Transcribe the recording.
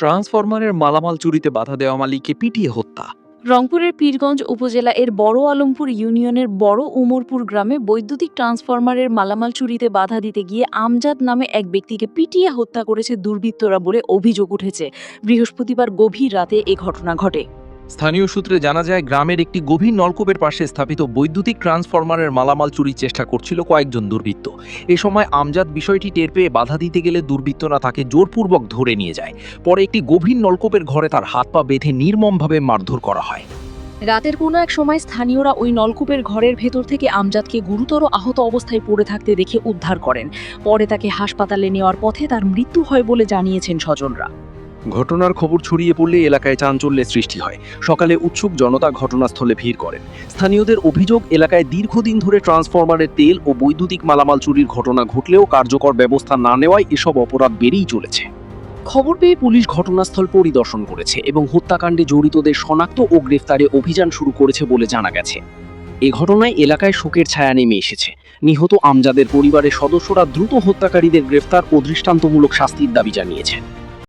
ট্রান্সফরমারের মালামাল চুরিতে বাধা দেওয়া মালিককে পিটিয়ে হত্যা। রংপুরের পীরগঞ্জ উপজেলা এর বড় আলমপুর ইউনিয়নের বড় উমরপুর গ্রামে বৈদ্যুতিক ট্রান্সফরমারের মালামাল চুরিতে বাধা দিতে গিয়ে আমজাদ নামে এক ব্যক্তিকে পিটিয়ে হত্যা করেছে দুর্বৃত্তরা বলে অভিযোগ উঠেছে। বৃহস্পতিবার গভীর রাতে এ ঘটনা ঘটে। স্থানীয় সূত্রে জানা যায়, গ্রামের একটি গভীর নলকূপের পাশে স্থাপিত বৈদ্যুতিক ট্রান্সফরমারের মালামাল চুরির চেষ্টা করছিল কয়েকজন দুর্বৃত্ত। এ সময় আমজাদ বিষয়টি টের পেয়ে বাধা দিতে গেলে দুর্বৃত্তরা তাকে জোরপূর্বক ধরে নিয়ে যায়। পরে একটি গভীর নলকূপের ঘরে তার হাত পা বেঁধে নির্মমভাবে মারধর করা হয়। রাতের কোনো এক সময় স্থানীয়রা ওই নলকূপের ঘরের ভেতর থেকে আমজাদকে গুরুতর আহত অবস্থায় পড়ে থাকতে দেখে উদ্ধার করেন। পরে তাকে হাসপাতালে নেওয়ার পথে তার মৃত্যু হয় বলে জানিয়েছেন স্বজনরা। ঘটনার খবর ছড়িয়ে পড়লে এলাকায় চাঞ্চল্যের সৃষ্টি হয়। সকালে উৎসুক জনতা ঘটনাস্থলে ভিড় করেন। স্থানীয়দের অভিযোগ, এলাকায় দীর্ঘদিন ধরে ট্রান্সফরমারের তেল ও বৈদ্যুতিক মালামাল চুরির ঘটনা ঘটলেও কার্যকর ব্যবস্থা না নেওয়ায় এসব অপরাধ বেড়েই চলেছে। খবর পেয়ে পুলিশ ঘটনাস্থল পরিদর্শন করেছে এবং হত্যাকাণ্ডে জড়িতদের শনাক্ত ও গ্রেফতারে অভিযান শুরু করেছে বলে জানা গেছে। এ ঘটনায় এলাকায় শোকের ছায়া নেমে এসেছে। নিহত আমজাদের পরিবারের সদস্যরা দ্রুত হত্যাকারীদের গ্রেফতার ও দৃষ্টান্তমূলক শাস্তির দাবি জানিয়েছে।